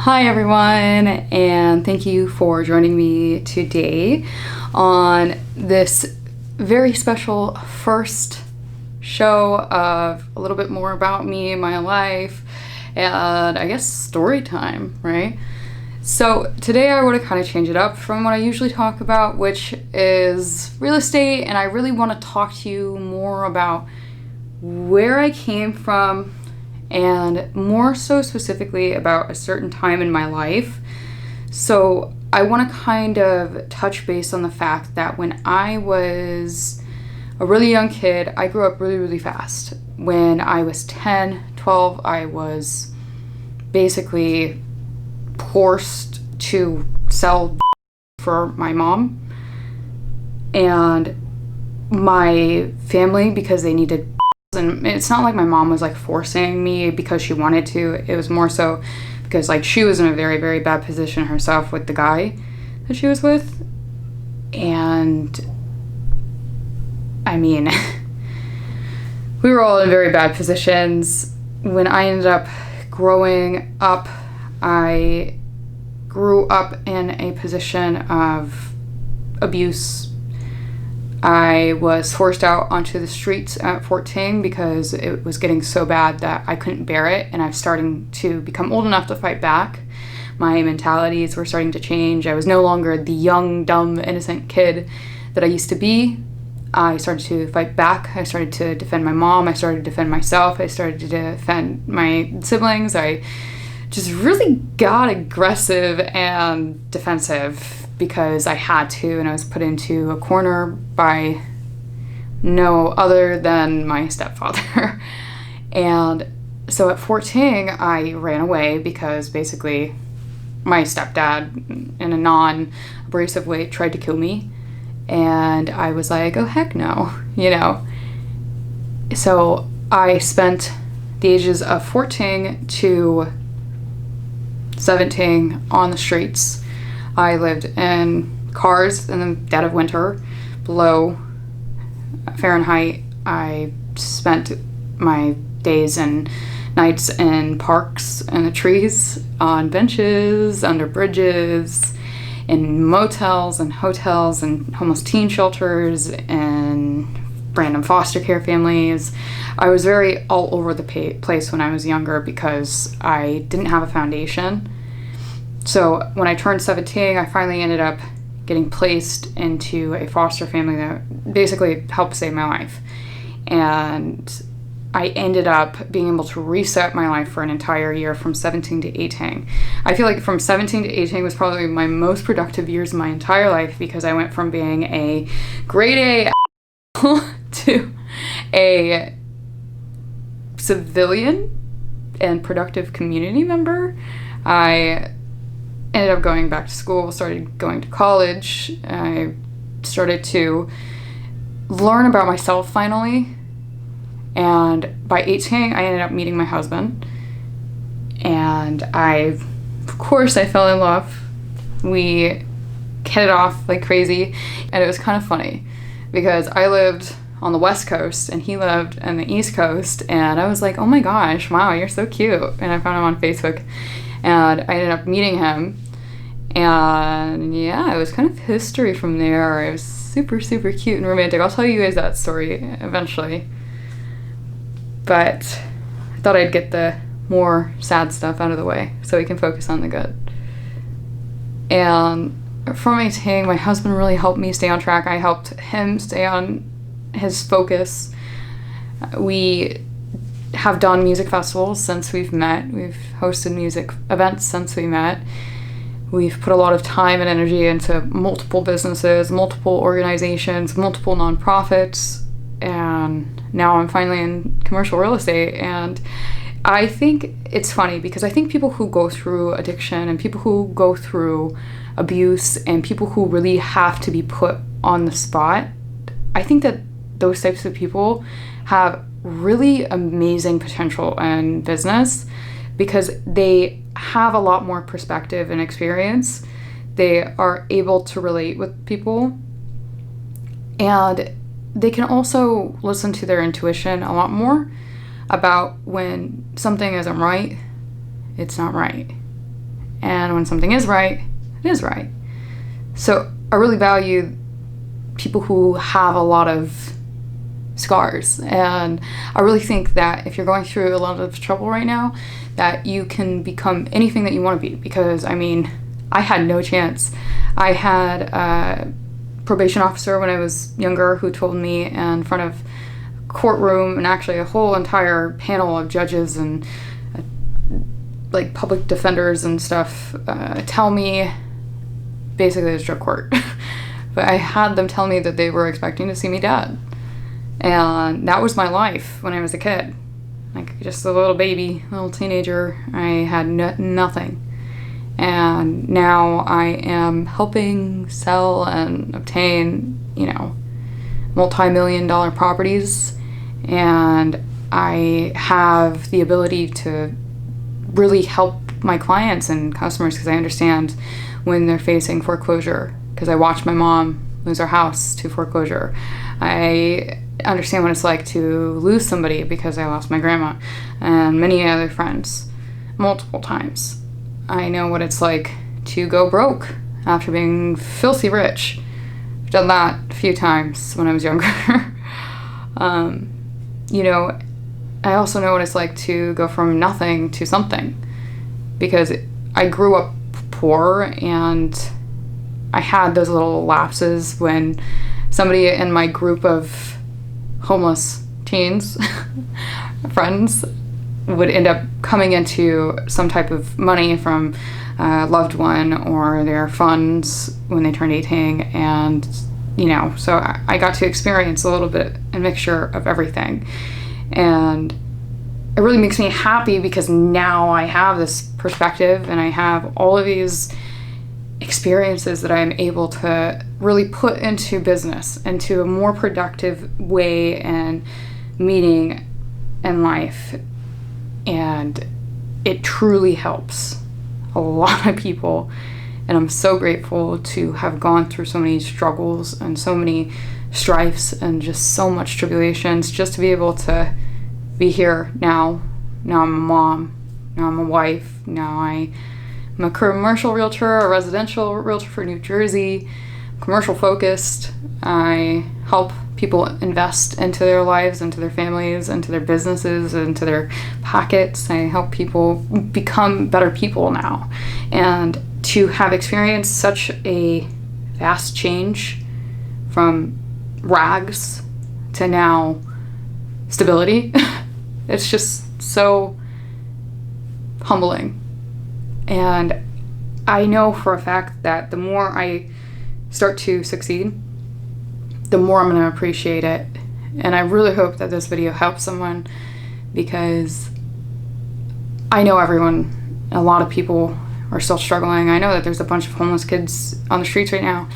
Hi everyone, and thank you for joining me today on this very special first show of a little bit more about me, my life, and I guess story time, right? So today I want to kind of change it up from what I usually talk about, which is real estate, and I really want to talk to you more about where I came from and more so specifically about a certain time in my life. So I want to kind of touch base on the fact that when I was a really young kid, I grew up really, really fast. When I was 10, 12, I was basically forced to sell for my mom and my family because they needed. And it's not like my mom was like forcing me because she wanted to. It was more so because like she was in a very, very bad position herself with the guy that she was with. And I mean, we were all in very bad positions. When I ended up growing up, I grew up in a position of abuse. I was forced out onto the streets at 14 because it was getting so bad that I couldn't bear it, and I was starting to become old enough to fight back. My mentalities were starting to change. I was no longer the young, dumb, innocent kid that I used to be. I started to fight back. I started to defend my mom. I started to defend myself. I started to defend my siblings. I just really got aggressive and defensive because I had to, and I was put into a corner by no other than my stepfather. And so at 14, I ran away because basically my stepdad, in a non-abrasive way, tried to kill me. And I was like, oh, heck no, you know. So I spent the ages of 14 to 17 on the streets. I lived in cars in the dead of winter below Fahrenheit. I spent my days and nights in parks and the trees, on benches, under bridges, in motels and hotels and homeless teen shelters and random foster care families. I was very all over the place when I was younger because I didn't have a foundation. So when I turned 17, I finally ended up getting placed into a foster family that basically helped save my life. And I ended up being able to reset my life for an entire year from 17 to 18. I feel like from 17 to 18 was probably my most productive years of my entire life because I went from being a grade A to a civilian and productive community member. I ended up going back to school, started going to college. I started to learn about myself finally. And by 18, I ended up meeting my husband. And of course, I fell in love. We hit it off like crazy. And it was kind of funny because I lived on the West Coast and he lived on the East Coast. And I was like, oh my gosh, wow, you're so cute. And I found him on Facebook. And I ended up meeting him. And yeah, it was kind of history from there. It was super, super cute and romantic. I'll tell you guys that story eventually. But I thought I'd get the more sad stuff out of the way so we can focus on the good. And from 18, my husband really helped me stay on track. I helped him stay on his focus. We have done music festivals since we've met. We've hosted music events since we met. We've put a lot of time and energy into multiple businesses, multiple organizations, multiple nonprofits, and now I'm finally in commercial real estate. And I think it's funny because I think people who go through addiction and people who go through abuse and people who really have to be put on the spot, I think that those types of people have really amazing potential in business because they have a lot more perspective and experience. They are able to relate with people, and they can also listen to their intuition a lot more about when something isn't right, it's not right. And when something is right, it is right. So I really value people who have a lot of scars. And I really think that if you're going through a lot of trouble right now, that you can become anything that you want to be. Because, I mean, I had no chance. I had a probation officer when I was younger who told me in front of a courtroom and actually a whole entire panel of judges and like public defenders and stuff tell me, basically it was drug court, but I had them tell me that they were expecting to see me dead. And that was my life when I was a kid. Like just a little baby, little teenager. I had nothing. And now I am helping sell and obtain, multi-million-dollar properties. And I have the ability to really help my clients and customers because I understand when they're facing foreclosure, because I watched my mom lose her house to foreclosure. I understand what it's like to lose somebody because I lost my grandma and many other friends multiple times. I know what it's like to go broke after being filthy rich. I've done that a few times when I was younger. I also know what it's like to go from nothing to something, because I grew up poor and I had those little lapses when somebody in my group of homeless teens, friends, would end up coming into some type of money from a loved one or their funds when they turned 18. And, so I got to experience a little bit, a mixture of everything. And it really makes me happy because now I have this perspective and I have all of these experiences that I'm able to really put into business, into a more productive way and meaning in life. And it truly helps a lot of people. And I'm so grateful to have gone through so many struggles and so many strifes and just so much tribulations just to be able to be here now. Now I'm a mom. Now I'm a wife. Now I'm a commercial realtor, a residential realtor for New Jersey, commercial focused. I help people invest into their lives, into their families, into their businesses, into their pockets. I help people become better people now. And to have experienced such a vast change from rags to now stability, it's just so humbling. And I know for a fact that the more I start to succeed, the more I'm going to appreciate it. And I really hope that this video helps someone, because I know a lot of people are still struggling. I know that there's a bunch of homeless kids on the streets right now.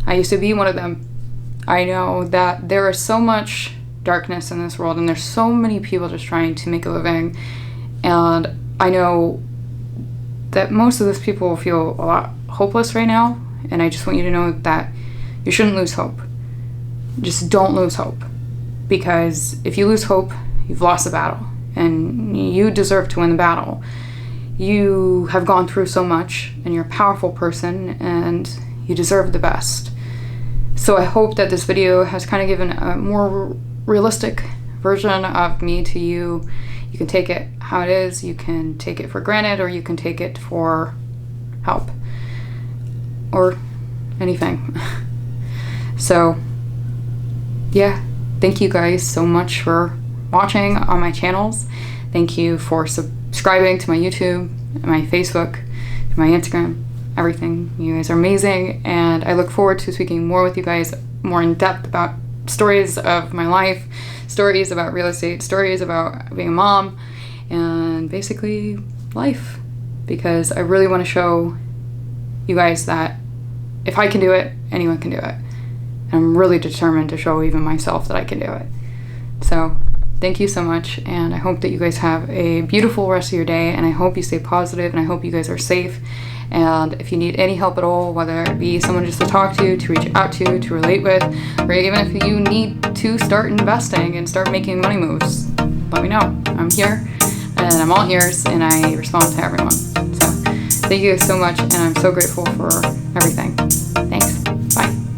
I used to be one of them. I know that there is so much darkness in this world and there's so many people just trying to make a living. And I know that most of those people feel a lot hopeless right now. And I just want you to know that you shouldn't lose hope. Just don't lose hope. Because if you lose hope, you've lost the battle. And you deserve to win the battle. You have gone through so much, and you're a powerful person, and you deserve the best. So I hope that this video has kind of given a more realistic version of me to you. You can take it how it is, you can take it for granted, or you can take it for help. Or anything. So, yeah, thank you guys so much for watching on my channels. Thank you for subscribing to my YouTube, my Facebook, my Instagram, everything. You guys are amazing, and I look forward to speaking more with you guys, more in depth about stories of my life, stories about real estate, stories about being a mom, and basically life. Because I really want to show you guys that if I can do it, anyone can do it. And I'm really determined to show even myself that I can do it. So thank you so much, and I hope that you guys have a beautiful rest of your day, and I hope you stay positive, and I hope you guys are safe. And if you need any help at all, whether it be someone just to talk to reach out to relate with, or even if you need to start investing and start making money moves, let me know. I'm here, and I'm all ears, and I respond to everyone. So Thank you so much, and I'm so grateful for everything. Thanks. Bye.